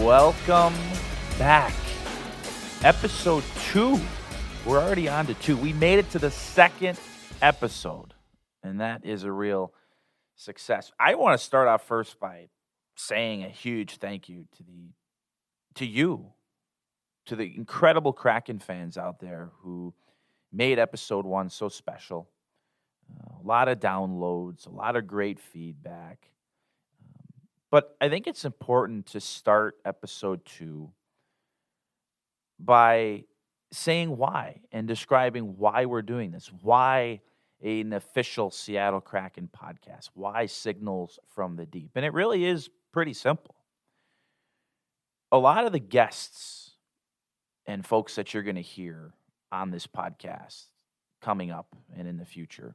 Welcome back. Episode 2. We're already on to 2. We made it to the second episode, and that is a real success. I want to start off first by saying a huge thank you to you, to the incredible Kraken fans out there who made episode 1 so special. A lot of downloads, a lot of great feedback. But I think it's important to start episode 2 by saying why and describing why we're doing this. Why an official Seattle Kraken podcast? Why Signals from the Deep? And it really is pretty simple. A lot of the guests and folks that you're going to hear on this podcast coming up and in the future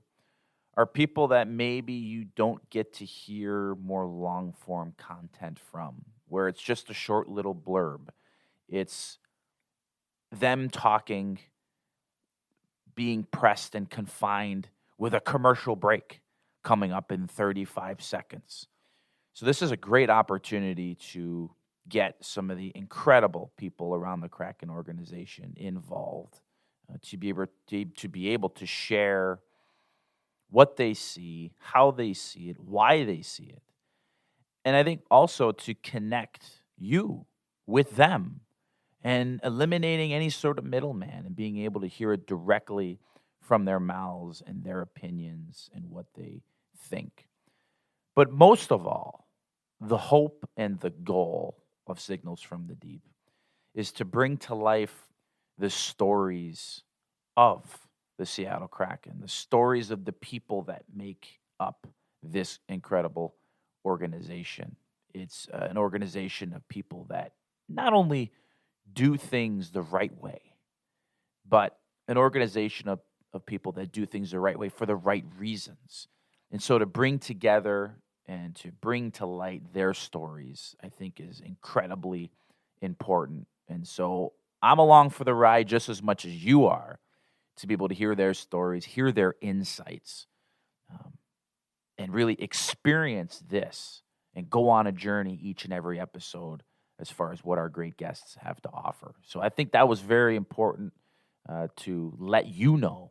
are people that maybe you don't get to hear more long-form content from, where it's just a short little blurb. It's them talking, being pressed and confined with a commercial break coming up in 35 seconds. So this is a great opportunity to get some of the incredible people around the Kraken organization involved, to be able to share what they see, how they see it, why they see it. And I think also to connect you with them and eliminating any sort of middleman and being able to hear it directly from their mouths and their opinions and what they think. But most of all, the hope and the goal of Signals from the Deep is to bring to life the stories of the Seattle Kraken, the stories of the people that make up this incredible organization. It's an organization of people that not only do things the right way, but an organization of people that do things the right way for the right reasons. And so to bring together and to bring to light their stories, I think is incredibly important. And so I'm along for the ride just as much as you are, to be able to hear their stories, hear their insights, and really experience this and go on a journey each and every episode as far as what our great guests have to offer. So I think that was very important to let you know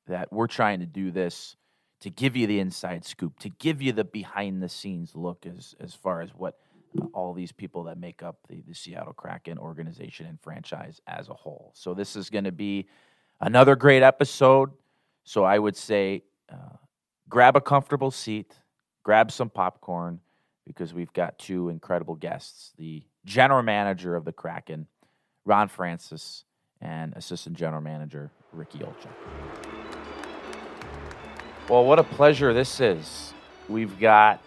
that we're trying to do this to give you the inside scoop, to give you the behind-the-scenes look as far as what all these people that make up the Seattle Kraken organization and franchise as a whole. So this is going to be another great episode. So I would say grab a comfortable seat, grab some popcorn, because we've got 2 incredible guests, the general manager of the Kraken, Ron Francis, and assistant general manager, Nick Olczyk. Well, what a pleasure this is. We've got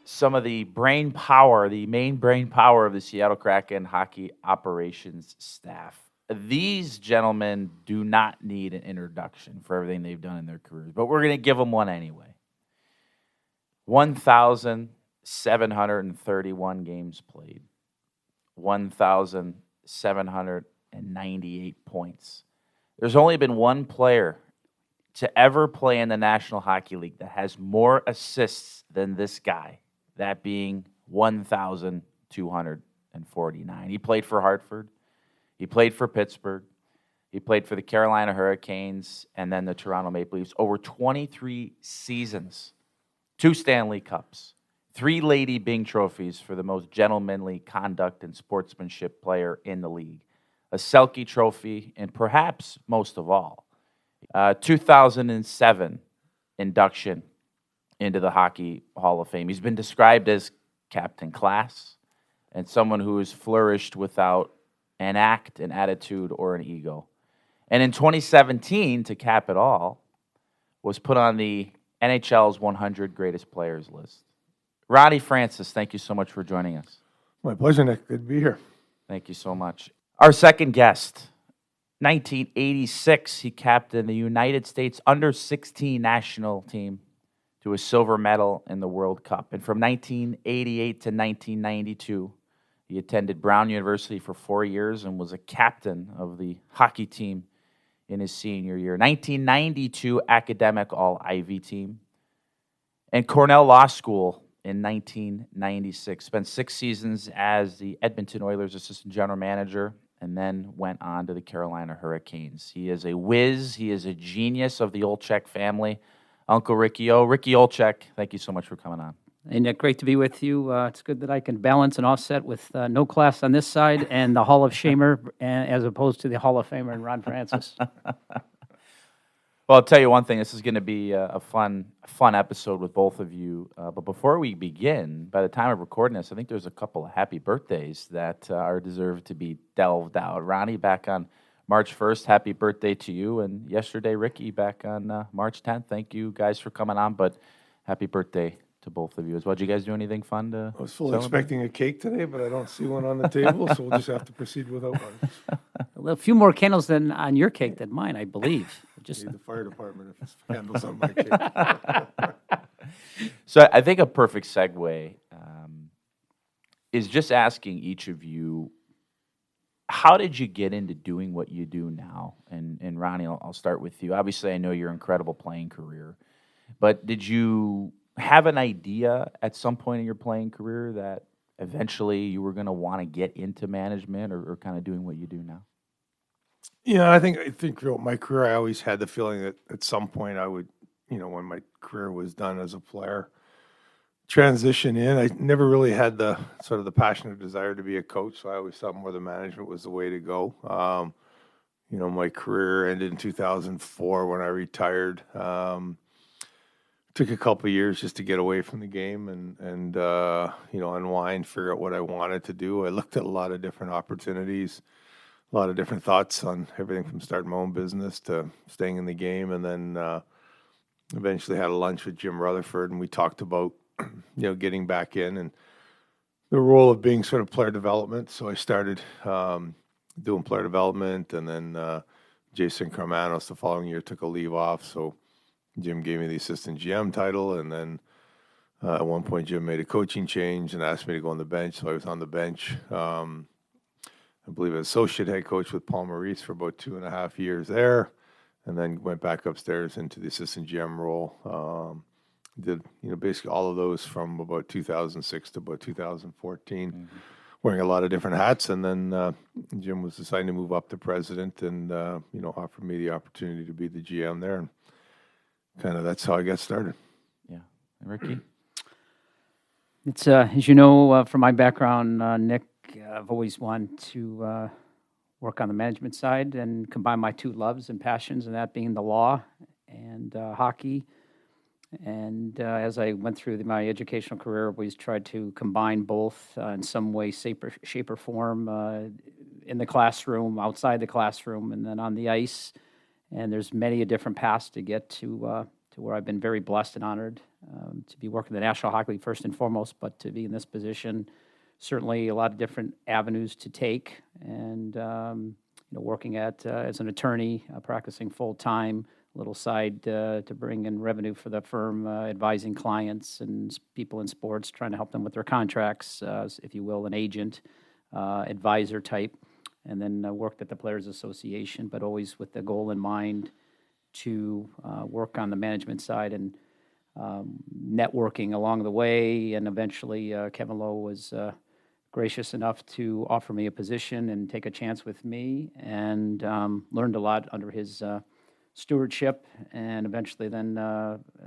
some of the brain power, the main brain power of the Seattle Kraken hockey operations staff. These gentlemen do not need an introduction for everything they've done in their careers, but we're going to give them one anyway. 1,731 games played, 1,798 points. There's only been one player to ever play in the National Hockey League that has more assists than this guy, that being 1,249. He played for Hartford. He played for Pittsburgh. He played for the Carolina Hurricanes and then the Toronto Maple Leafs over 23 seasons, 2 Stanley Cups, 3 Lady Byng trophies for the most gentlemanly conduct and sportsmanship player in the league, a Selke trophy, and perhaps most of all, 2007 induction into the Hockey Hall of Fame. He's been described as Captain Class and someone who has flourished without an act, an attitude, or an ego. And in 2017, to cap it all, was put on the NHL's 100 Greatest Players list. Ronnie Francis, thank you so much for joining us. My pleasure, Nick. Good to be here. Thank you so much. Our second guest, 1986, he captained the United States under-16 national team to a silver medal in the World Cup. And from 1988 to 1992, he attended Brown University for 4 years and was a captain of the hockey team in his senior year. 1992 academic All-Ivy team. And Cornell Law School in 1996. Spent 6 seasons as the Edmonton Oilers assistant general manager, and then went on to the Carolina Hurricanes. He is a whiz. He is a genius of the Olczyk family. Uncle Ricky O. Ricky Olczyk, thank you so much for coming on. Hey, Nick, great to be with you. It's good that I can balance and offset with no class on this side and the Hall of Shamer as opposed to the Hall of Famer and Ron Francis. Well, I'll tell you one thing. This is going to be a fun episode with both of you. But before we begin, by the time of recording this, I think there's a couple of happy birthdays that are deserved to be delved out. Ronnie, back on March 1st, happy birthday to you. And yesterday, Ricky, back on March 10th. Thank you guys for coming on, but happy birthday to both of you as well. Did you guys do anything fun to I was fully celebrate? expecting a cake today, but I don't see one on the table, so we'll just have to proceed without one. A few more candles than on your cake than mine, I believe. Just Need the fire department if it's candles on my cake. So I think a perfect segue is just asking each of you, how did you get into doing what you do now? And Ronnie, I'll start with you. Obviously, I know your incredible playing career, but did you have an idea at some point in your playing career that eventually you were going to want to get into management or kind of doing what you do now? Yeah, I think throughout my career, I always had the feeling that at some point I would, when my career was done as a player, transition in. I never really had the sort of the passionate desire to be a coach, so I always thought more the management was the way to go. My career ended in 2004 when I retired. Took a couple of years just to get away from the game and unwind, figure out what I wanted to do. I looked at a lot of different opportunities, a lot of different thoughts on everything from starting my own business to staying in the game, and then eventually had a lunch with Jim Rutherford, and we talked about getting back in and the role of being sort of player development. So I started doing player development, and then Jason Carmanos the following year took a leave off, so Jim gave me the assistant GM title, and then at one point Jim made a coaching change and asked me to go on the bench, so I was on the bench. I believe as associate head coach with Paul Maurice for about 2.5 years there, and then went back upstairs into the assistant GM role. Did basically all of those from about 2006 to about 2014, wearing a lot of different hats, and then Jim was deciding to move up to president, and offered me the opportunity to be the GM there, and kind of that's how I got started. Yeah. And Ricky? It's, as you know, from my background, Nick, I've always wanted to work on the management side and combine my two loves and passions, and that being the law and hockey. And as I went through my educational career, I always tried to combine both in some way, shape, or form, in the classroom, outside the classroom, and then on the ice. And there's many a different paths to get to where I've been very blessed and honored to be working the National Hockey League first and foremost, but to be in this position, certainly a lot of different avenues to take. And working as an attorney, practicing full time, a little side to bring in revenue for the firm, advising clients and people in sports, trying to help them with their contracts, if you will, an agent, advisor type. And then worked at the Players Association, but always with the goal in mind to work on the management side and networking along the way. And eventually Kevin Lowe was gracious enough to offer me a position and take a chance with me, and learned a lot under his stewardship, and eventually then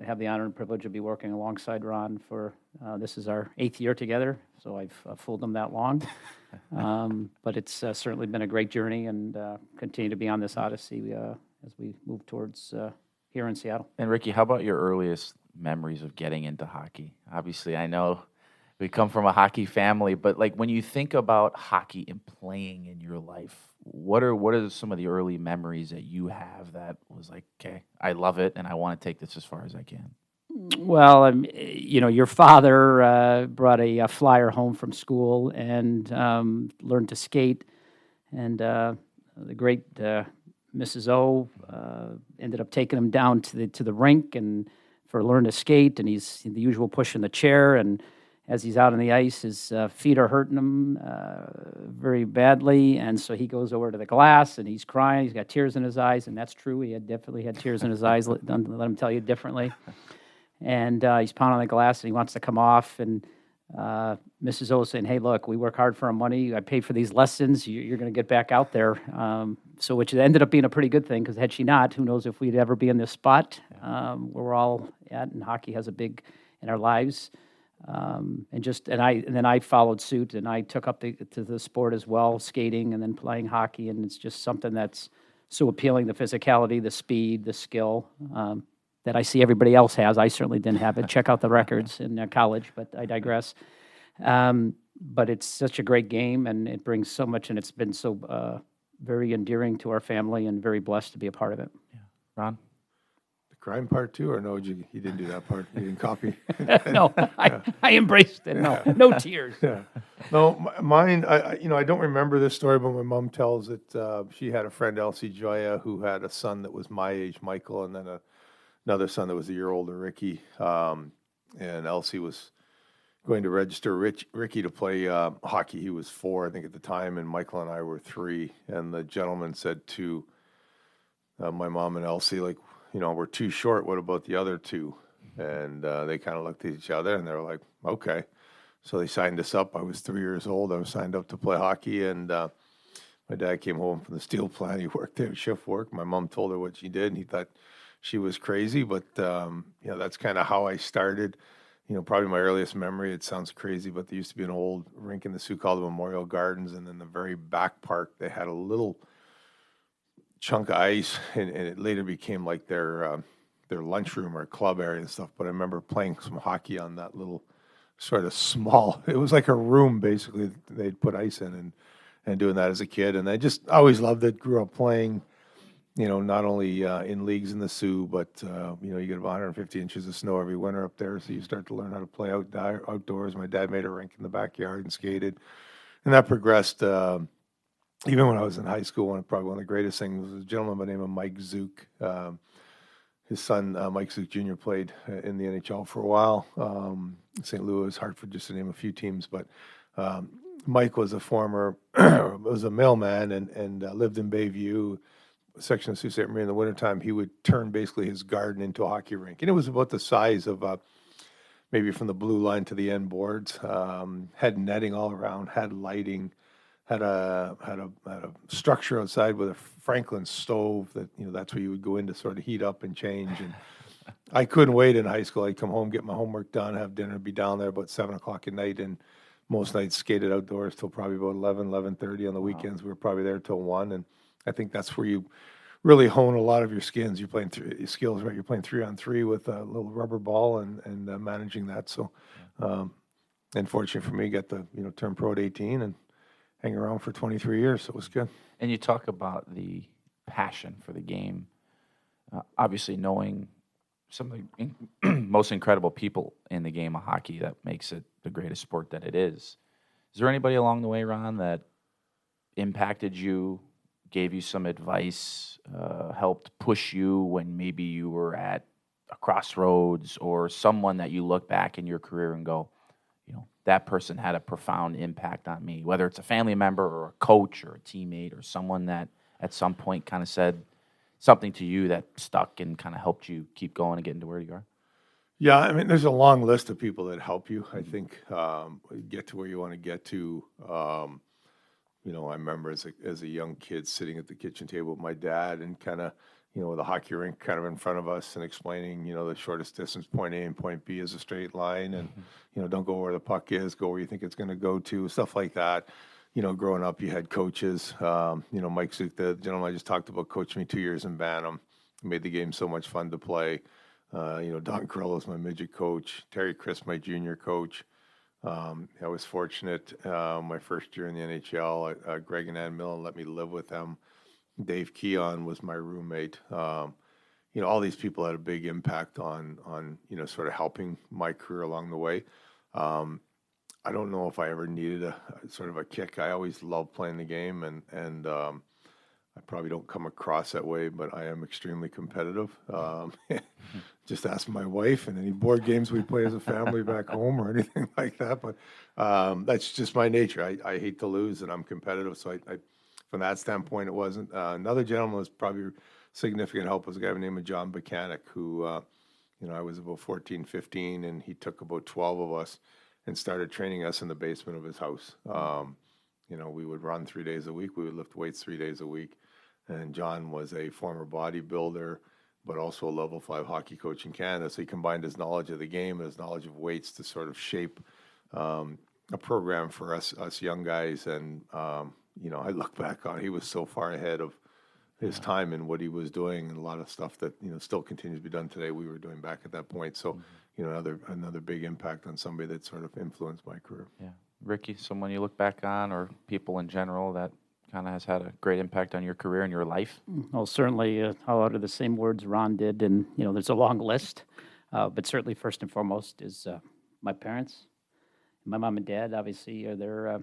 have the honor and privilege of be working alongside Ron for, this is our 8th year together, so I've fooled him that long. But it's certainly been a great journey, and continue to be on this odyssey as we move towards here in Seattle. And Ricky, how about your earliest memories of getting into hockey? Obviously, I know we come from a hockey family, but like when you think about hockey and playing in your life, what are some of the early memories that you have that was like, okay, I love it and I want to take this as far as I can? Well, your father brought a flyer home from school and learned to skate, and the great Mrs. O ended up taking him down to the rink and for learn to skate, and he's the usual push in the chair, and as he's out on the ice, his feet are hurting him very badly, and so he goes over to the glass, and he's crying. He's got tears in his eyes, and that's true. He had definitely had tears in his eyes. Don't let him tell you differently. and he's pounding on the glass, and he wants to come off, and Mrs. O saying, "Hey, look, we work hard for our money. I paid for these lessons. You're going to get back out there." So which ended up being a pretty good thing, because had she not, who knows if we'd ever be in this spot where we're all at. And hockey has a big in our lives. And then I followed suit, and I took up to the sport as well, skating and then playing hockey. And it's just something that's so appealing: the physicality, the speed, the skill. That I see everybody else has. I certainly didn't have it. Check out the records in college, but I digress. But it's such a great game, and it brings so much, and it's been so very endearing to our family, and very blessed to be a part of it. Yeah. Ron? The crime part too, or no? You didn't do that part. You didn't copy. No, I embraced it. No tears. Yeah. No, mine. I don't remember this story, but my mom tells it. She had a friend, Elsie Joya, who had a son that was my age, Michael, and then another son that was a year older, Ricky. And Elsie was going to register Ricky to play hockey. He was 4, I think, at the time, and Michael and I were 3. And the gentleman said to my mom and Elsie, like, we're too short. What about the other 2? And they kind of looked at each other, and they were like, okay. So they signed us up. I was 3 years old. I was signed up to play hockey, and my dad came home from the steel plant. He worked there, shift work. My mom told her what she did, and he thought she was crazy, but that's kind of how I started. Probably my earliest memory. It sounds crazy, but there used to be an old rink in the Sioux called the Memorial Gardens, and in the very back park, they had a little chunk of ice, and it later became like their lunchroom or club area and stuff. But I remember playing some hockey on that little sort of small. It was like a room basically. They'd put ice in and doing that as a kid, and I just always loved it. Grew up playing. Not only in leagues in the Sioux, but, you get about 150 inches of snow every winter up there, so you start to learn how to play outdoors. My dad made a rink in the backyard and skated, and that progressed even when I was in high school. Probably one of the greatest things was a gentleman by the name of Mike Zook. His son, Mike Zook Jr., played in the NHL for a while, St. Louis, Hartford, just to name a few teams, but Mike was was a mailman and lived in Bayview, section of Sault Ste. Marie. In the wintertime, he would turn basically his garden into a hockey rink. And it was about the size of maybe from the blue line to the end boards. Had netting all around, had lighting, had a structure outside with a Franklin stove that, that's where you would go in to sort of heat up and change. And I couldn't wait in high school. I'd come home, get my homework done, have dinner, be down there about 7 o'clock at night. And most nights skated outdoors till probably about 11:30 on the weekends. We were probably there till 1. And I think that's where you really hone a lot of your skills. You're playing skills, right? You're playing 3-on-3 with a little rubber ball and managing that. So, unfortunately for me, got the turn pro at 18 and hang around for 23 years. So it was good. And you talk about the passion for the game. Obviously, knowing some of the most incredible people in the game of hockey that makes it the greatest sport that it is. Is there anybody along the way, Ron, that impacted you, gave you some advice, helped push you when maybe you were at a crossroads, or someone that you look back in your career and go, that person had a profound impact on me, whether it's a family member or a coach or a teammate or someone that at some point kind of said something to you that stuck and kind of helped you keep going and get into where you are? Yeah, I mean, there's a long list of people that help you, I think, get to where you want to get to. I remember as a young kid sitting at the kitchen table with my dad and kind of, with a hockey rink kind of in front of us and explaining, the shortest distance, point A and point B is a straight line. And, don't go where the puck is, go where you think it's going to go to, stuff like that. Growing up, you had coaches. Mike Zook, the gentleman I just talked about, coached me 2 years in Bantam. Made the game so much fun to play. Don Carrillo was my midget coach. Terry Chris, my junior coach. I was fortunate my first year in the NHL. Greg and Ann Millen let me live with them. Dave Keon was my roommate. All these people had a big impact on sort of helping my career along the way. I don't know if I ever needed a sort of a kick. I always loved playing the game, and I probably don't come across that way, but I am extremely competitive. Just ask my wife and any board games we play as a family back home or anything like that. But that's just my nature. I hate to lose, and I'm competitive. So I from that standpoint, it wasn't. Another gentleman was probably significant help was a guy named John Buchanan, who I was about 14, 15, and he took about 12 of us and started training us in the basement of his house. We would run 3 days a week. We would lift weights 3 days a week. And John was a former bodybuilder, but also a level 5 hockey coach in Canada. So he combined his knowledge of the game and his knowledge of weights to sort of shape a program for us young guys. And, I look back on, he was so far ahead of his time and what he was doing, and a lot of stuff that, still continues to be done today, we were doing back at that point. So, another big impact on somebody that sort of influenced my career. Yeah. Ricky, someone you look back on, or people in general that kind of has had a great impact on your career and your life? Well, certainly, I'll utter the same words Ron did, and there's a long list, but certainly first and foremost is my parents, my mom and dad. Obviously, are their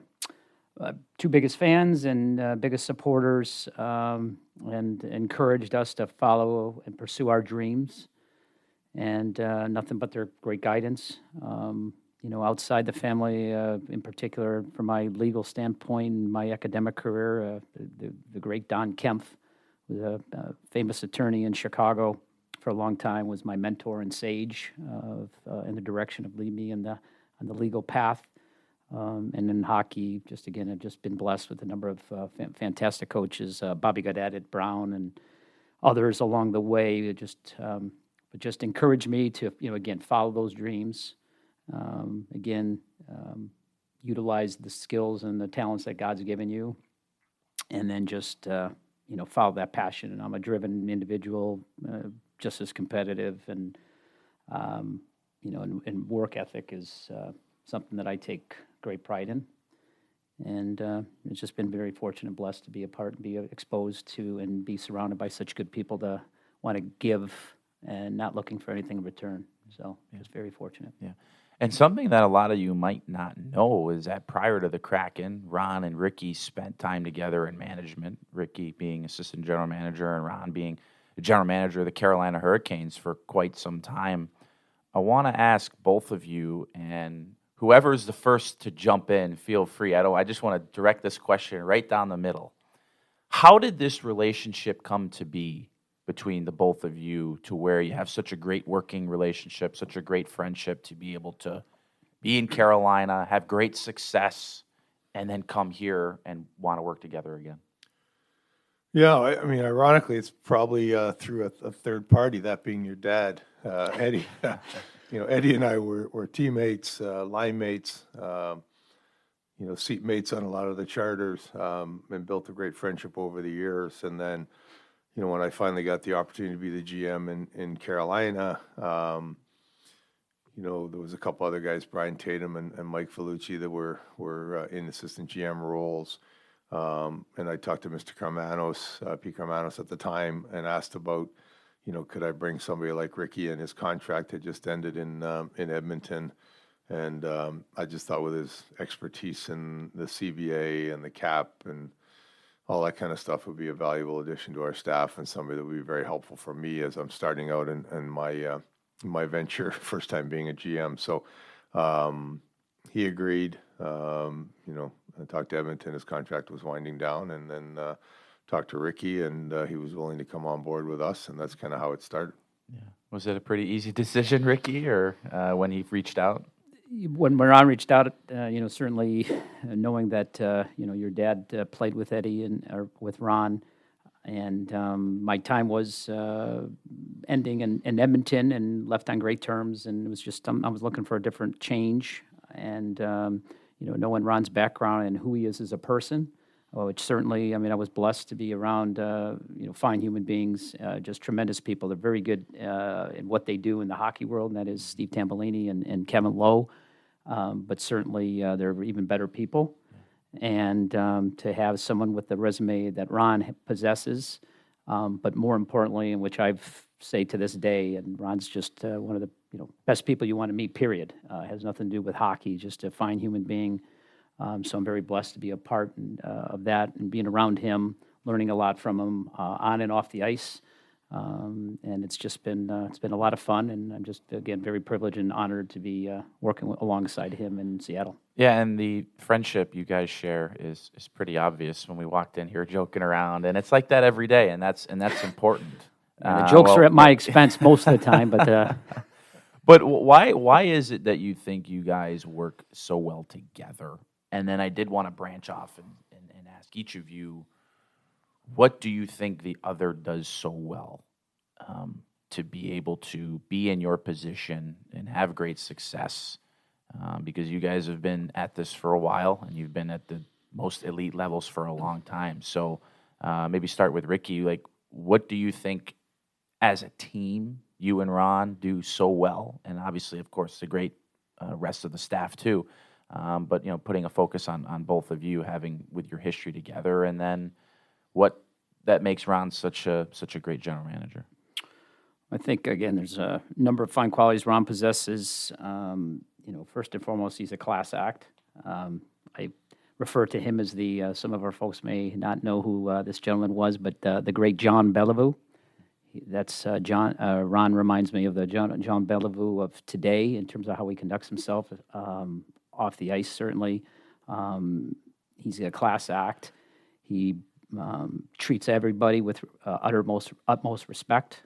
two biggest fans and biggest supporters, and encouraged us to follow and pursue our dreams, and nothing but their great guidance. Outside the family, in particular, from my legal standpoint, and my academic career, the great Don Kempf, was a famous attorney in Chicago for a long time, was my mentor and sage in the direction of leading me on the legal path. And in hockey, I've just been blessed with a number of fantastic coaches, Bobby Gaudet at Brown and others along the way. It just encouraged me to, again, follow those dreams. Utilize the skills and the talents that God's given you, and then just, follow that passion. And I'm a driven individual, just as competitive, and, and work ethic is something that I take great pride in. And it's just been very fortunate and blessed to be a part and be exposed to and be surrounded by such good people to want to give and not looking for anything in return. So just very fortunate. Yeah. And something that a lot of you might not know is that prior to the Kraken, Ron and Ricky spent time together in management, Ricky being assistant general manager and Ron being the general manager of the Carolina Hurricanes for quite some time. I want to ask both of you, and whoever's the first to jump in, feel free. I just want to direct this question right down the middle. How did this relationship come to be between the both of you, to where you have such a great working relationship, such a great friendship, to be able to be in Carolina, have great success, and then come here and want to work together again? Yeah, I mean, ironically, it's probably through a third party, that being your dad, Eddie. Eddie and I were teammates, line mates, seat mates on a lot of the charters, and built a great friendship over the years. And then, when I finally got the opportunity to be the GM in Carolina, there was a couple other guys, Brian Tatum and Mike Felucci, that were in assistant GM roles. And I talked to Mr. Pete Carmanos at the time, and asked about, could I bring somebody like Ricky, and his contract had just ended in Edmonton. And I just thought with his expertise in the CBA and the cap and all that kind of stuff would be a valuable addition to our staff, and somebody that would be very helpful for me as I'm starting out in my venture, first time being a GM. So he agreed. I talked to Edmonton, his contract was winding down, and then talked to Ricky, and he was willing to come on board with us, and that's kind of how it started. Yeah. Was it a pretty easy decision, Ricky, or when he reached out? When Ron reached out, certainly knowing that, your dad played with Eddie or with Ron, and my time was ending in Edmonton, and left on great terms, and it was just, I was looking for a different change, and, knowing Ron's background and who he is as a person, which certainly, I was blessed to be around, fine human beings, just tremendous people. They're very good in what they do in the hockey world, and that is Steve Tambolini and Kevin Lowe. But certainly, they're even better people. And to have someone with the resume that Ron possesses, but more importantly, and which I've say to this day, and Ron's just one of the best people you want to meet, period. Has nothing to do with hockey, just a fine human being. So I'm very blessed to be a part of that, and being around him, learning a lot from him on and off the ice. And it's been a lot of fun, and I'm just, again, very privileged and honored to be working alongside him in Seattle. Yeah, and the friendship you guys share is pretty obvious when we walked in here joking around, and it's like that every day, and that's important. The jokes are well, at my expense most of the time, but but why is it that you think you guys work so well together? And then I did want to branch off and ask each of you, what do you think the other does so well to be able to be in your position and have great success? Because you guys have been at this for a while and you've been at the most elite levels for a long time. So maybe start with Ricky. Like, what do you think as a team you and Ron do so well? And obviously, of course, the great rest of the staff too. But putting a focus on both of you having with your history together, and then what that makes Ron such a great general manager. I think, again, there's a number of fine qualities Ron possesses. First and foremost, he's a class act. I refer to him as some of our folks may not know who this gentleman was, but the great John Bellevue. That's John. Ron reminds me of the John Bellevue of today in terms of how he conducts himself off the ice, certainly. He's a class act. He treats everybody with utmost respect.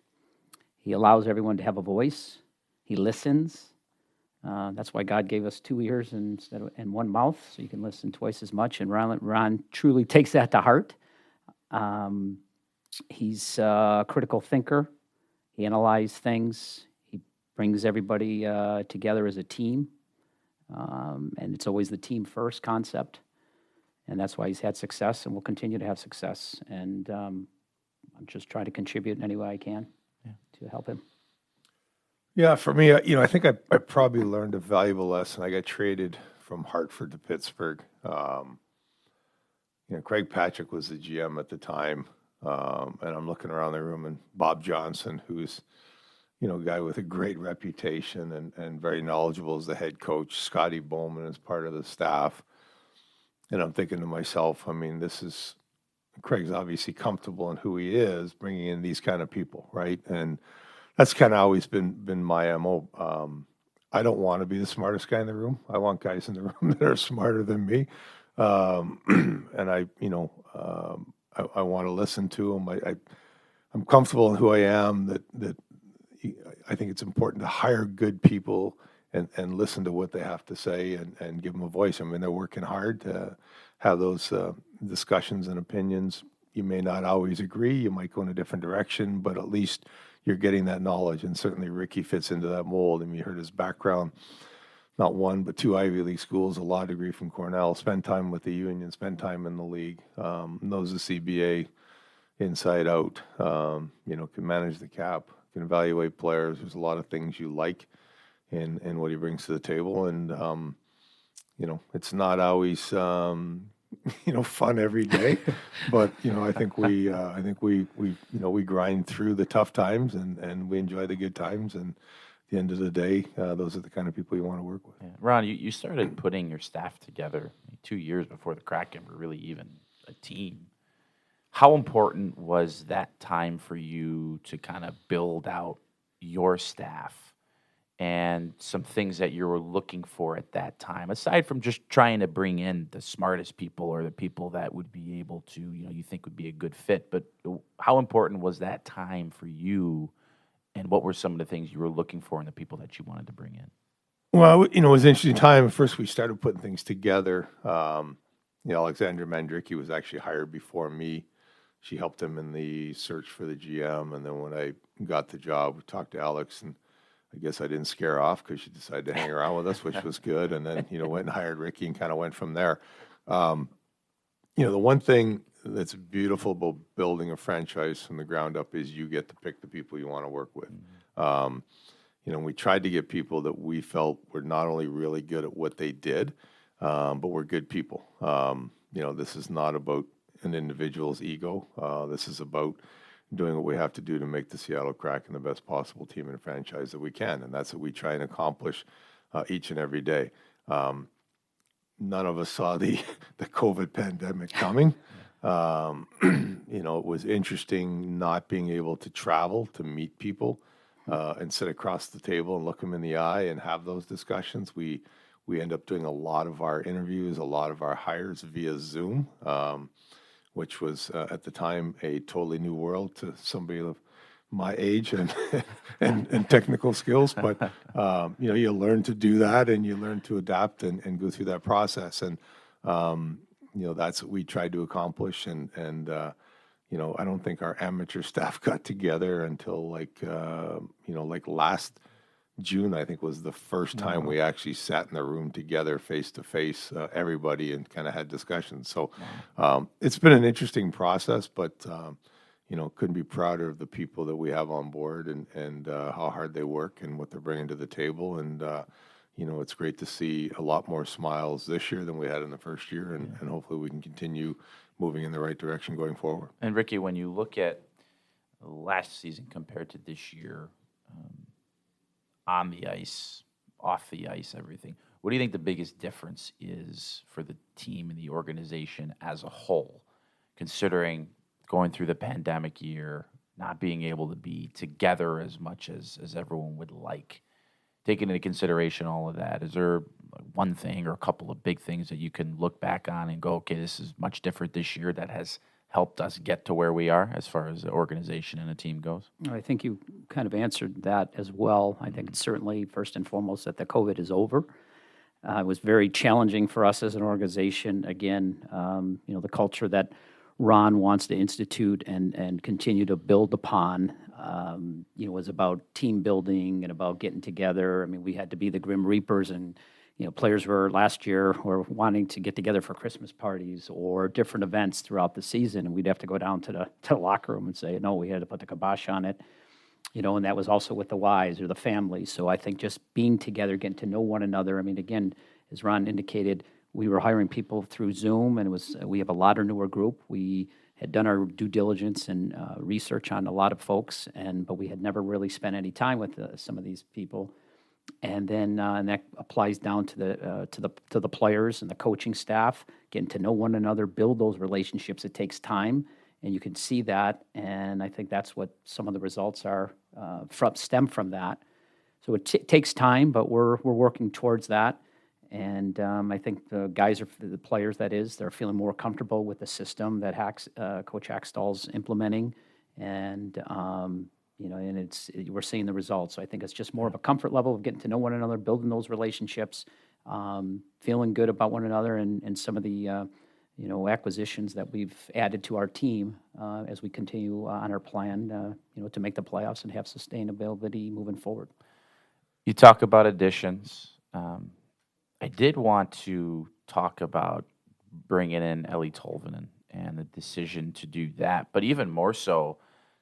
He allows everyone to have a voice. He listens. That's why God gave us 2 ears and one mouth, so you can listen twice as much. And Ron truly takes that to heart. He's a critical thinker. He analyzes things. He brings everybody together as a team. And it's always the team first concept. And that's why he's had success and will continue to have success. And I'm just trying to contribute in any way I can to help him. Yeah, for me, I think I probably learned a valuable lesson. I got traded from Hartford to Pittsburgh. Craig Patrick was the GM at the time, and I'm looking around the room, and Bob Johnson, who's a guy with a great reputation and very knowledgeable as the head coach, Scotty Bowman as part of the staff, and I'm thinking to myself, I mean, Craig's obviously comfortable in who he is, bringing in these kind of people, right? And that's kind of always been my MO. I don't want to be the smartest guy in the room. I want guys in the room that are smarter than me. And I want to listen to them. I'm comfortable in who I am, that I think it's important to hire good people and listen to what they have to say and give them a voice. I mean, they're working hard to have those discussions and opinions. You may not always agree. You might go in a different direction, but at least you're getting that knowledge. And certainly Ricky fits into that mold. I mean, you heard his background, not one, but 2 Ivy League schools, a law degree from Cornell, spend time with the union, spend time in the league, knows the CBA inside out, can manage the cap, can evaluate players. There's a lot of things you like in what he brings to the table. And, it's not always, fun every day, but, I think we grind through the tough times and we enjoy the good times. And at the end of the day, those are the kind of people you want to work with. Yeah. Ron, you started putting your staff together 2 years before the Kraken were really even a team. How important was that time for you to kind of build out your staff and some things that you were looking for at that time, aside from just trying to bring in the smartest people or the people that would be able to, you think would be a good fit? But how important was that time for you, and what were some of the things you were looking for in the people that you wanted to bring in? Well, it was an interesting time. First, we started putting things together. Alexandra Mandricki was actually hired before me. She helped him in the search for the GM. And then when I got the job, we talked to Alex, and I guess I didn't scare her off because she decided to hang around with us, which was good. And then, went and hired Ricky and kind of went from there. The one thing that's beautiful about building a franchise from the ground up is you get to pick the people you want to work with. We tried to get people that we felt were not only really good at what they did, but were good people. This is not about an individual's ego. This is about doing what we have to do to make the Seattle Kraken the best possible team and franchise that we can. And that's what we try and accomplish each and every day. None of us saw the COVID pandemic coming. It was interesting not being able to travel to meet people and sit across the table and look them in the eye and have those discussions. We end up doing a lot of our interviews, a lot of our hires via Zoom, which was at the time a totally new world to somebody my age and and technical skills, but you learn to do that and you learn to adapt and go through that process. And that's what we tried to accomplish. And I don't think our amateur staff got together until like last June, I think, was the first time we actually sat in the room together face to face, everybody, and kind of had discussions. So it's been an interesting process, but couldn't be prouder of the people that we have on board and how hard they work and what they're bringing to the table. And it's great to see a lot more smiles this year than we had in the first year, and hopefully we can continue moving in the right direction going forward. And Ricky, when you look at last season compared to this year, on the ice, off the ice, everything, what do you think the biggest difference is for the team and the organization as a whole, considering going through the pandemic year, not being able to be together as much as everyone would like? Taking into consideration all of that, is there one thing or a couple of big things that you can look back on and go, okay, this is much different this year that has helped us get to where we are as far as the organization and a team goes? I think you kind of answered that as well. I think it's certainly first and foremost that the COVID is over. It was very challenging for us as an organization. Again, the culture that Ron wants to institute and continue to build upon, was about team building and about getting together. I mean, we had to be the Grim Reapers, and players last year were wanting to get together for Christmas parties or different events throughout the season, and we'd have to go down to the locker room and say, no, we had to put the kibosh on it. And that was also with the wives or the families. So I think just being together, getting to know one another. I mean, again, as Ron indicated, we were hiring people through Zoom, and we have a lot of newer group. We had done our due diligence and research on a lot of folks, but we had never really spent any time with some of these people. And then and that applies down to the players and the coaching staff, getting to know one another, build those relationships. It takes time, and you can see that. And I think that's what some of the results are stem from that. So it takes time, but we're working towards that. And I think the players, they're feeling more comfortable with the system that Coach Hackstall's implementing, and we're seeing the results. So I think it's just more of a comfort level of getting to know one another, building those relationships, feeling good about one another, and some of the acquisitions that we've added to our team as we continue on our plan, to make the playoffs and have sustainability moving forward. You talk about additions. I did want to talk about bringing in Ellie Tolvanen and the decision to do that, but even more so,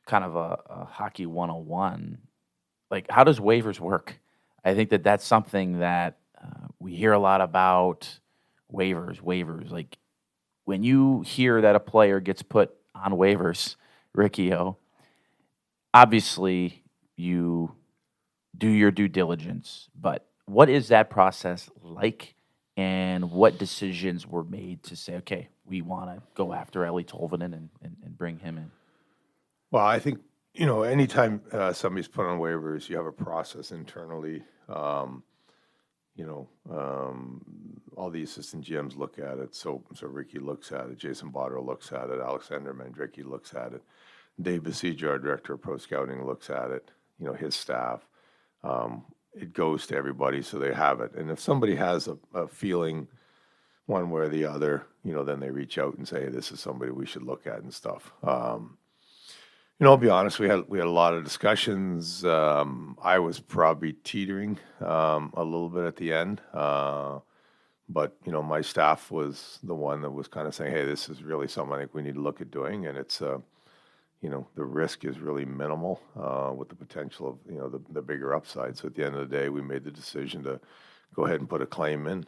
kind of a hockey 101. Like, how does waivers work? I think that's something that we hear a lot about, waivers. Like, when you hear that a player gets put on waivers, Ricky O, obviously you do your due diligence, but what is that process like, and what decisions were made to say, okay, we want to go after Ellie Tolvanen and bring him in? Well, I think, anytime somebody's put on waivers, you have a process internally. All the assistant GMs look at it. So Ricky looks at it, Jason Botterill looks at it, Alexander Mandrycky looks at it, Dave Besiege, our director of pro scouting, looks at it, his staff. It goes to everybody, so they have it. And if somebody has a feeling one way or the other, then they reach out and say, hey, this is somebody we should look at and stuff. I'll be honest, we had a lot of discussions. I was probably teetering a little bit at the end. But, my staff was the one that was kind of saying, hey, this is really something I think we need to look at doing. And it's, the risk is really minimal with the potential of, the bigger upside. So at the end of the day, we made the decision to go ahead and put a claim in.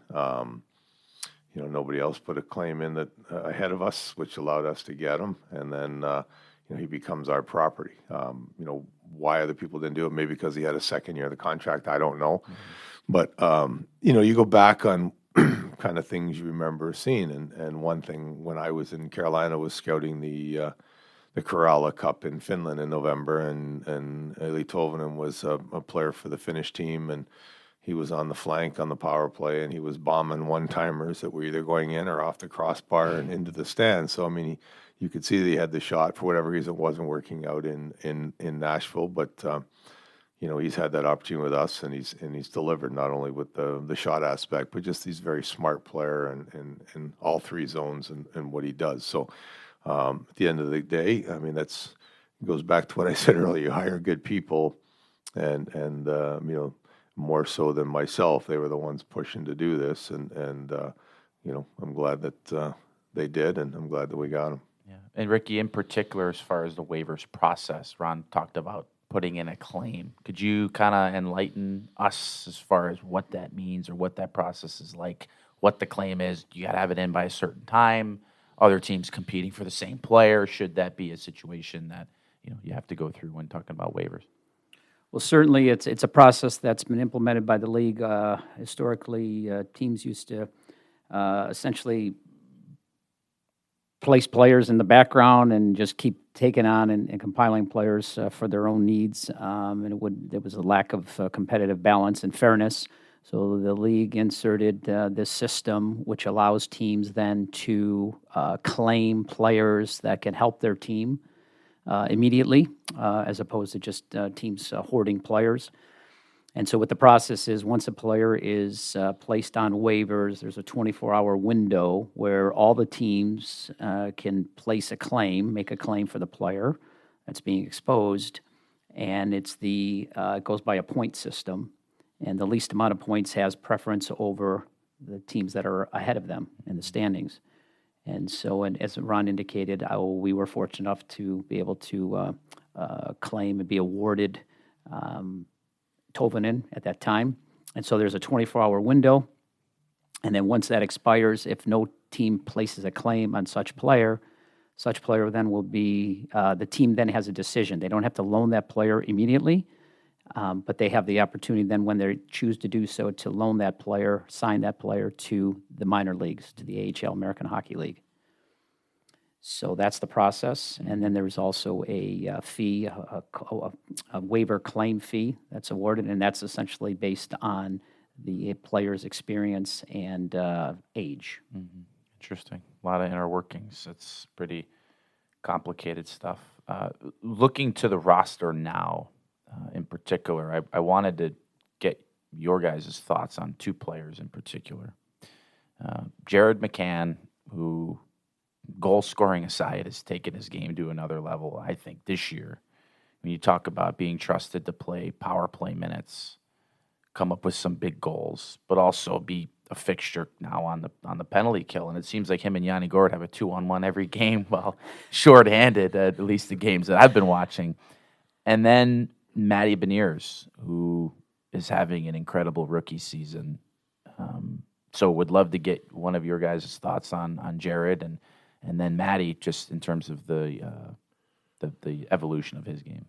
Nobody else put a claim in that ahead of us, which allowed us to get him. And then, he becomes our property. Why other people didn't do it, maybe because he had a second year of the contract, I don't know. Mm-hmm. But, you go back on kind of things you remember seeing. And one thing when I was in Carolina was scouting the Kerala Cup in Finland in November, and Eli Tolvanen was a player for the Finnish team, and he was on the flank on the power play, and he was bombing one-timers that were either going in or off the crossbar and into the stands. So, I mean, you could see that he had the shot. For whatever reason, it wasn't working out in Nashville, but he's had that opportunity with us, and he's delivered not only with the shot aspect, but just he's a very smart player in all three zones and what he does. So at the end of the day, I mean, it goes back to what I said earlier. You hire good people, and more so than myself, they were the ones pushing to do this, and I'm glad that they did, and I'm glad that we got them. Yeah. And Ricky, in particular, as far as the waivers process, Ron talked about putting in a claim. Could you kind of enlighten us as far as what that means or what that process is like, what the claim is? Do you got to have it in by a certain time? Other teams competing for the same player? Should that be a situation that you have to go through when talking about waivers? Well, certainly it's a process that's been implemented by the league. Historically, teams used to essentially place players in the background and just keep taking on and compiling players for their own needs. And there was a lack of competitive balance and fairness. So the league inserted this system, which allows teams then to claim players that can help their team immediately, as opposed to just teams hoarding players. And so what the process is, once a player is placed on waivers, there's a 24-hour window where all the teams can place a claim, make a claim for the player that's being exposed, and it goes by a point system, and the least amount of points has preference over the teams that are ahead of them in the standings. And so, and as Ron indicated, we were fortunate enough to be able to claim and be awarded Tovanen at that time. And so there's a 24-hour window. And then once that expires, if no team places a claim on such player then will be, the team then has a decision. They don't have to loan that player immediately, but they have the opportunity then when they choose to do so to loan that player, sign that player to the minor leagues, to the AHL, American Hockey League. So that's the process. And then there's also a fee, a waiver claim fee that's awarded, and that's essentially based on the player's experience and age. Mm-hmm. Interesting. A lot of inner workings. It's pretty complicated stuff. Looking to the roster now, in particular, I wanted to get your guys' thoughts on two players in particular. Jared McCann, who, goal scoring aside, has taken his game to another level, I think, this year. When you talk about being trusted to play power play minutes, come up with some big goals, but also be a fixture now on the penalty kill. And it seems like him and Yanni Gourde have a 2-on-1 every game, well, shorthanded, at least the games that I've been watching. And then Matty Beniers, who is having an incredible rookie season. So would love to get one of your guys' thoughts on Jared and then Matty, just in terms of the evolution of his game.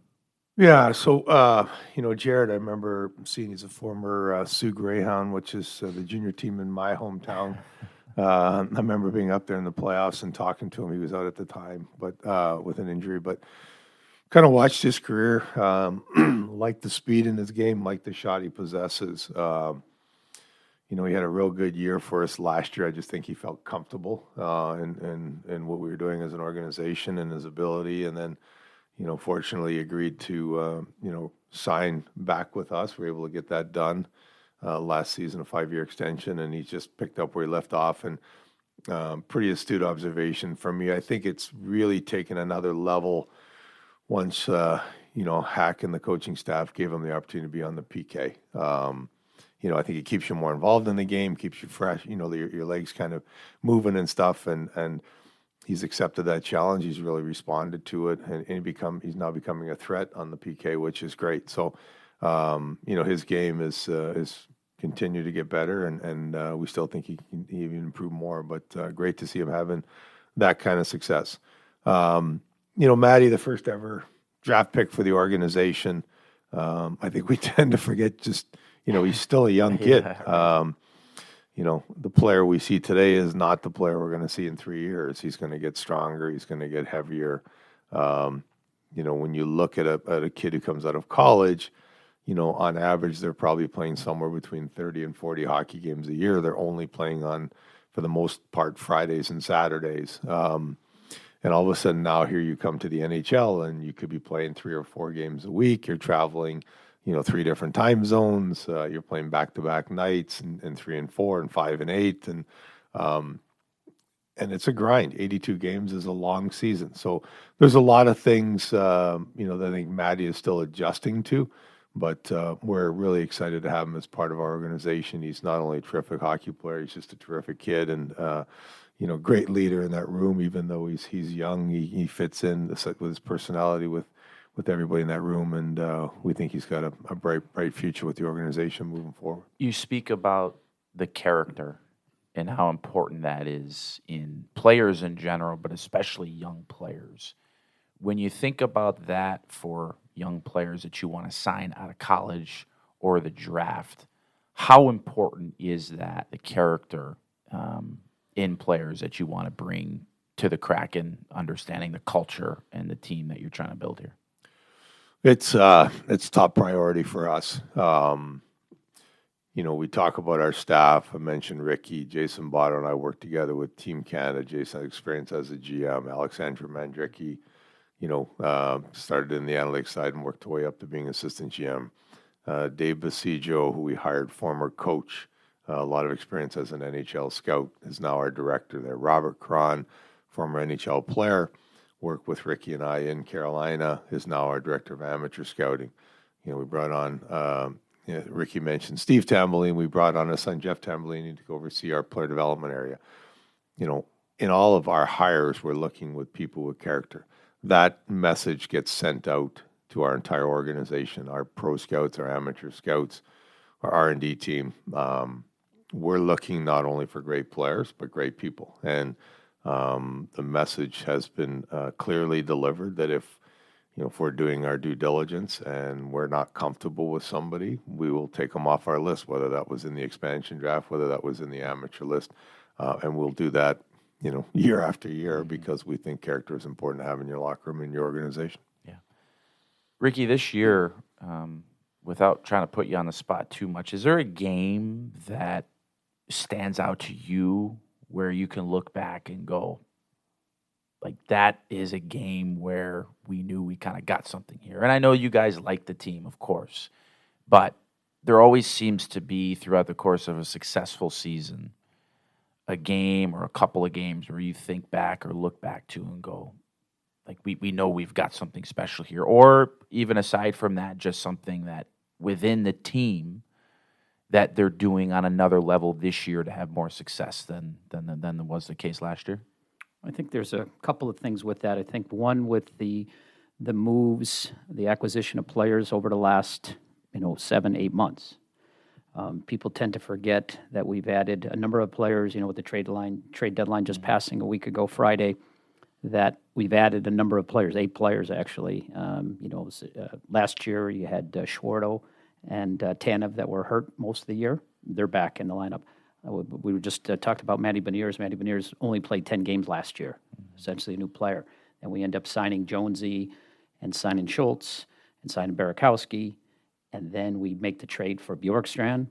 Yeah, so Jared, I remember seeing he's a former Sioux Greyhound, which is the junior team in my hometown. I remember being up there in the playoffs and talking to him. He was out at the time, but with an injury. But kind of watched his career. Liked the speed in his game, liked the shot he possesses. He had a real good year for us last year. I just think he felt comfortable in what we were doing as an organization and his ability. And then, fortunately agreed to, sign back with us. We were able to get that done last season, a 5-year extension, and he's just picked up where he left off. And pretty astute observation from me. I think it's really taken another level once, Hack and the coaching staff gave him the opportunity to be on the PK. I think it keeps you more involved in the game, keeps you fresh, your legs kind of moving and stuff. And he's accepted that challenge. He's really responded to it. And he's now becoming a threat on the PK, which is great. So, his game is continued to get better. And we still think he can even improve more. But great to see him having that kind of success. Matty, the first ever draft pick for the organization. I think we tend to forget just, he's still a young kid. Yeah. The player we see today is not the player we're going to see in 3 years. He's going to get stronger. He's going to get heavier. When you look at a kid who comes out of college, on average, they're probably playing somewhere between 30 and 40 hockey games a year. They're only playing on, for the most part, Fridays and Saturdays. And all of a sudden now here you come to the NHL and you could be playing 3 or 4 games a week. You're traveling, 3 different time zones. You're playing back-to-back nights and 3 and 4 and 5 and 8. And it's a grind. 82 games is a long season. So there's a lot of things, that I think Matty is still adjusting to. But we're really excited to have him as part of our organization. He's not only a terrific hockey player, he's just a terrific kid and, great leader in that room. Even though he's young, he fits in with his personality with everybody in that room. And we think he's got a bright future with the organization moving forward. You speak about the character and how important that is in players in general, but especially young players. When you think about that for young players that you want to sign out of college or the draft, how important is that, the character in players that you want to bring to the Kraken, understanding the culture and the team that you're trying to build here? It's top priority for us. We talk about our staff. I mentioned Ricky, Jason Botto, and I work together with Team Canada. Jason had experience as a GM. Alexandra Mandricki, started in the analytics side and worked her way up to being assistant GM. Dave Basijo, who we hired, former coach, a lot of experience as an NHL scout, is now our director there. Robert Cron, former NHL player, worked with Ricky and I in Carolina, is now our director of amateur scouting. We brought on, Ricky mentioned Steve Tambellini. We brought on his son, Jeff Tambellini, to go oversee our player development area. In all of our hires, we're looking with people with character. That message gets sent out to our entire organization, our pro scouts, our amateur scouts, our R&D team. We're looking not only for great players, but great people. And the message has been clearly delivered that if we're doing our due diligence and we're not comfortable with somebody, we will take them off our list, whether that was in the expansion draft, whether that was in the amateur list. And we'll do that, year after year, because we think character is important to have in your locker room, in your organization. Yeah. Ricky, this year, without trying to put you on the spot too much, is there a game that stands out to you where you can look back and go, like, that is a game where we knew we kind of got something here? And I know you guys like the team, of course, but there always seems to be, throughout the course of a successful season, a game or a couple of games where you think back or look back to and go, like, we know we've got something special here. Or even aside from that, just something that within the team that they're doing on another level this year to have more success than was the case last year? I think there's a couple of things with that. I think one with the moves, the acquisition of players over the last 7-8 months. People tend to forget that we've added a number of players. With the trade deadline just passing a week ago Friday, that we've added a number of players, 8 players actually. Last year you had Schwarto and Tanev that were hurt most of the year. They're back in the lineup. We were just talked about Matty Beniers. Matty Beniers only played 10 games last year, essentially a new player. And we end up signing Jonesy and signing Schultz and signing Barakowski. And then we make the trade for Bjorkstrand.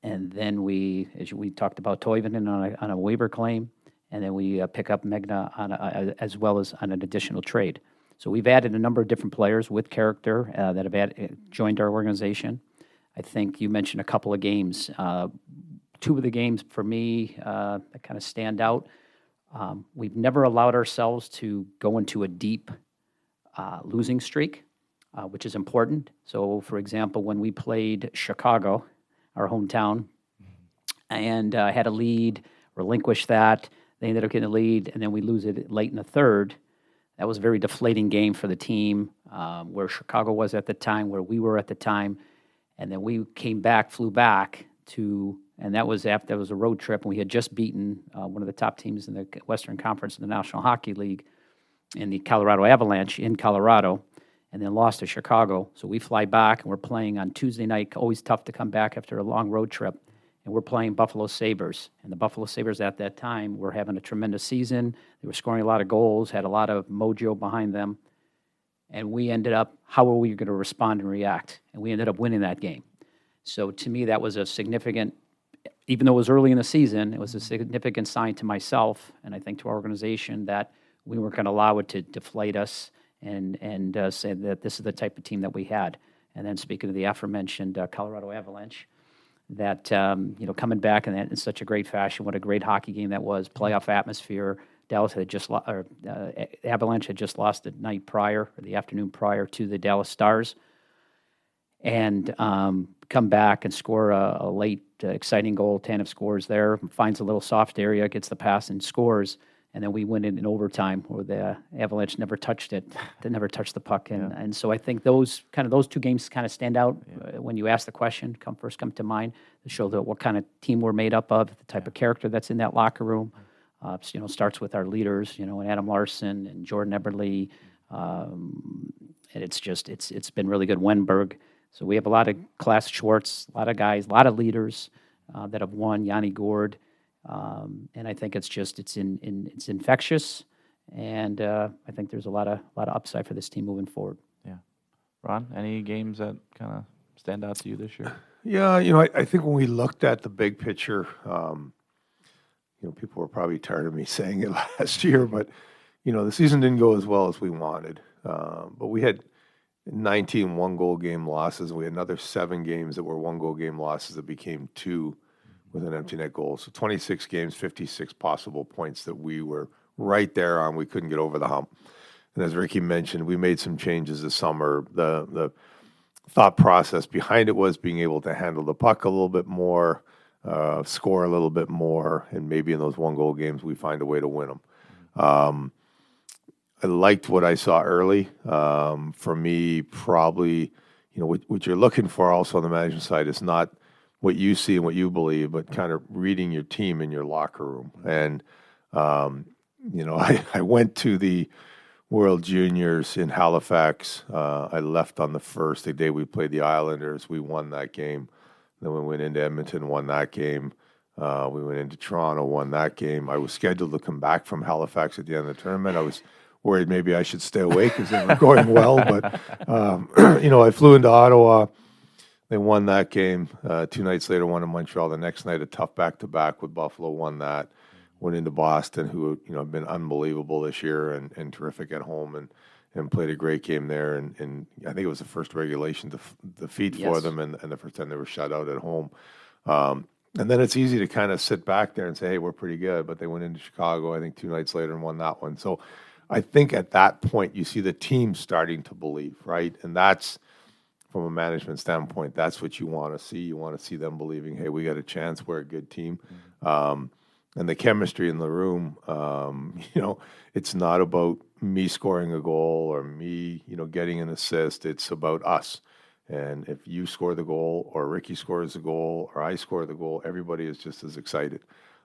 And then we talked about Toivonen on a waiver claim. And then we pick up Megna as well as on an additional trade. So we've added a number of different players with character that have joined our organization. I think you mentioned a couple of games. 2 of the games for me that kind of stand out. We've never allowed ourselves to go into a deep losing streak, which is important. So, for example, when we played Chicago, our hometown, and had a lead, relinquished that, they ended up getting a lead, and then we lose it late in the third. That was a very deflating game for the team, where Chicago was at the time, where we were at the time. And then we flew back to, and that was after, that was a road trip, and we had just beaten one of the top teams in the Western Conference in the National Hockey League in the Colorado Avalanche in Colorado, and then lost to Chicago. So we fly back, and we're playing on Tuesday night. Always tough to come back after a long road trip. And we're playing Buffalo Sabres. And the Buffalo Sabres at that time were having a tremendous season. They were scoring a lot of goals, had a lot of mojo behind them. And we ended up, how are we going to respond and react? And we ended up winning that game. So to me, that was a significant, even though it was early in the season, it was a significant sign to myself, and I think to our organization, that we weren't going to allow it to deflate us and say that this is the type of team that we had. And then speaking of the aforementioned Colorado Avalanche, that coming back in such a great fashion, what a great hockey game that was, playoff atmosphere. Dallas had Avalanche had just lost the night prior, or the afternoon prior, to the Dallas Stars, and come back and score a late, exciting goal. Tanev scores there, finds a little soft area, gets the pass and scores, and then we win it in overtime, where the Avalanche never touched it. They never touched the puck, and so I think those two games kind of stand out when you ask the question. Come to mind to show what kind of team we're made up of, the type of character that's in that locker room. Starts with our leaders, and Adam Larson and Jordan Eberle, and it's been really good. Wenberg. So we have a lot of class Schwartz, a lot of guys, a lot of leaders that have won. Yanni Gord, and I think it's infectious, and I think there's a lot of upside for this team moving forward. Yeah, Ron, any games that kind of stand out to you this year? Yeah, I think when we looked at the big picture, people were probably tired of me saying it last year, but the season didn't go as well as we wanted. But we had 19 one-goal game losses, and we had another 7 games that were one-goal game losses that became 2 with an empty net goal. So 26 games, 56 possible points that we were right there on. We couldn't get over the hump. And as Ricky mentioned, we made some changes this summer. The thought process behind it was being able to handle the puck a little bit more, score a little bit more, and maybe in those one-goal games we find a way to win them. I liked what I saw early. For me, probably, what you're looking for also on the management side is not what you see and what you believe, but kind of reading your team in your locker room. And, I went to the World Juniors in Halifax. I left on the first, the day we played the Islanders. We won that game. Then we went into Edmonton, won that game. We went into Toronto, won that game. I was scheduled to come back from Halifax at the end of the tournament. I was worried maybe I should stay away because they were going well. But, I flew into Ottawa. They won that game. 2 nights later, won in Montreal. The next night, a tough back-to-back with Buffalo, won that. Went into Boston, who have been unbelievable this year and terrific at home, and played a great game there. And I think it was the first regulation defeat for them, and the first time they were shut out at home. And then it's easy to kind of sit back there and say, hey, we're pretty good. But they went into Chicago, I think, 2 nights later and won that one. So I think at that point, you see the team starting to believe, right? And that's, from a management standpoint, that's what you want to see. You want to see them believing, hey, we got a chance. We're a good team. And the chemistry in the room, it's not about me scoring a goal or me, getting an assist. It's about us. And if you score the goal or Ricky scores the goal or I score the goal, everybody is just as excited.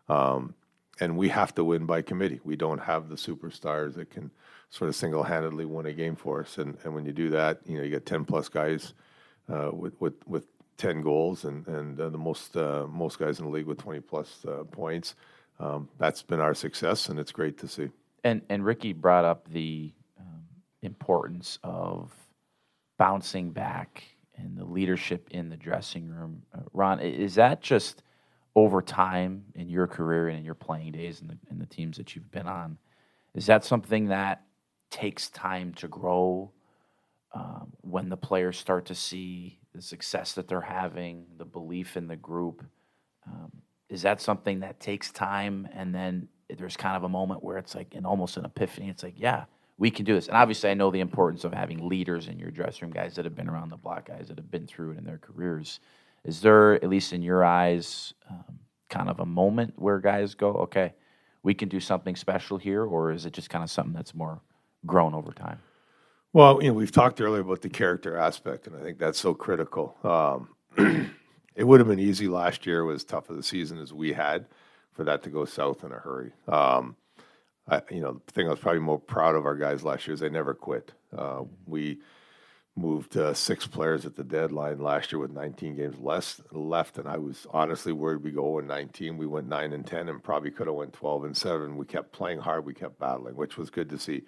And we have to win by committee. We don't have the superstars that can sort of single-handedly win a game for us. And when you do that, you get 10-plus guys with 10 goals and the most guys in the league with 20-plus points. That's been our success, and it's great to see. And Ricky brought up the importance of bouncing back and the leadership in the dressing room. Ron, is that just over time in your career and in your playing days and the teams that you've been on? Is that something that takes time to grow when the players start to see the success that they're having, the belief in the group? Is that something that takes time, and then there's kind of a moment where it's like almost an epiphany? It's like, yeah, we can do this. And obviously I know the importance of having leaders in your dressing room, guys that have been around the block, guys that have been through it in their careers. Is there, at least in your eyes, kind of a moment where guys go, okay, we can do something special here, or is it just kind of something that's more grown over time? Well, we've talked earlier about the character aspect, and I think that's so critical. It would have been easy last year, as tough of the season as we had, for that to go south in a hurry. The thing I was probably more proud of our guys last year is they never quit. We moved 6 players at the deadline last year with 19 games left, and I was honestly worried we go 0-19. We went 9-10 and probably could have went 12-7. We kept playing hard. We kept battling, which was good to see.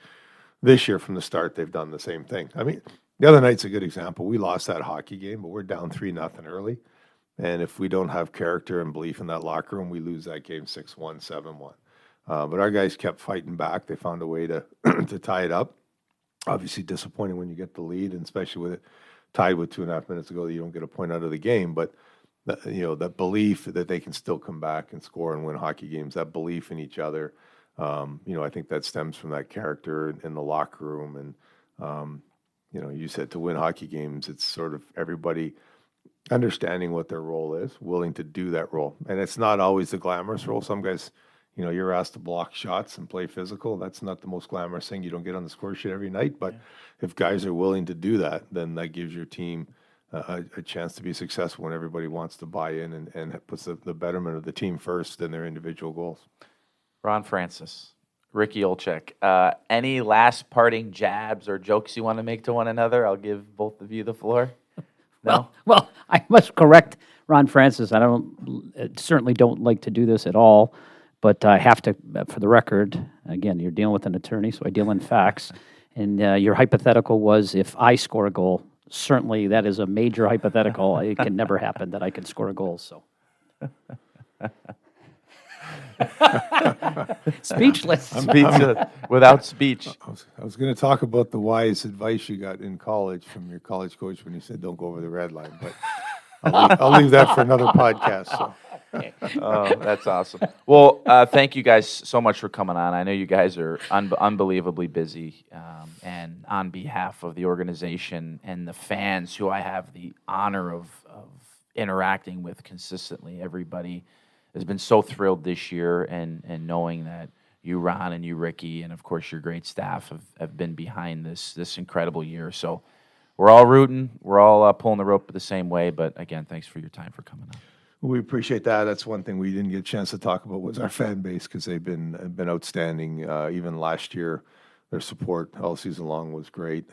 This year from the start, they've done the same thing. I mean, the other night's a good example. We lost that hockey game, but we're down 3-0 early. And if we don't have character and belief in that locker room, we lose that game 6-1, But our guys kept fighting back. They found a way to to tie it up. Obviously disappointing when you get the lead, and especially with it tied with 2.5 minutes to go, you don't get a point out of the game. But that belief that they can still come back and score and win hockey games, that belief in each other, I think that stems from that character in the locker room. And you said to win hockey games, it's sort of everybody understanding what their role is, willing to do that role. And it's not always the glamorous role. Some guys, you're asked to block shots and play physical. That's not the most glamorous thing. You don't get on the score sheet every night. But if guys are willing to do that, then that gives your team a chance to be successful when everybody wants to buy in and puts the betterment of the team first than their individual goals. Ron Francis, Ricky Olczyk, any last parting jabs or jokes you want to make to one another? I'll give both of you the floor. No? Well, I must correct Ron Francis. I certainly don't like to do this at all, but I have to, for the record, again, you're dealing with an attorney, so I deal in facts. And your hypothetical was if I score a goal. Certainly, that is a major hypothetical. It can never happen that I can score a goal. So, speechless. Without speech. I was going to talk about the wise advice you got in college from your college coach when he said, "Don't go over the red line." But I'll leave that for another podcast. So. Oh, that's awesome. Well, thank you guys so much for coming on. I know you guys are unbelievably busy, and on behalf of the organization and the fans who I have the honor of interacting with consistently, everybody has been so thrilled this year, and knowing that you, Ron, and you, Ricky, and of course your great staff have been behind this incredible year. So we're all rooting. We're all pulling the rope the same way. But again, thanks for your time for coming on. We appreciate that. That's one thing we didn't get a chance to talk about was our fan base, because they've been outstanding. Even last year, their support all season long was great.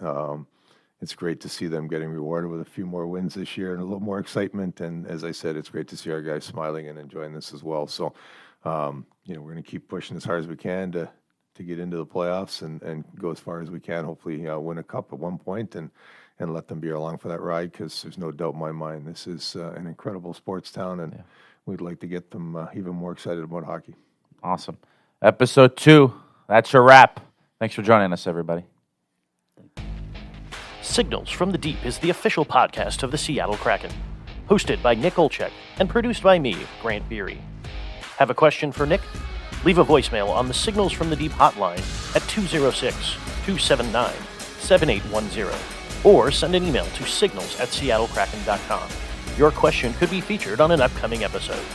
It's great to see them getting rewarded with a few more wins this year and a little more excitement. And as I said, it's great to see our guys smiling and enjoying this as well. So, we're going to keep pushing as hard as we can to get into the playoffs and go as far as we can. Hopefully, win a cup at one point and let them be along for that ride, because there's no doubt in my mind this is an incredible sports town, and we'd like to get them even more excited about hockey. Awesome. Episode 2, that's your wrap. Thanks for joining us, everybody. Signals from the Deep is the official podcast of the Seattle Kraken, hosted by Nick Olczyk and produced by me, Grant Beery. Have a question for Nick? Leave a voicemail on the Signals from the Deep hotline at 206-279-7810. Or send an email to signals@seattlekraken.com. Your question could be featured on an upcoming episode.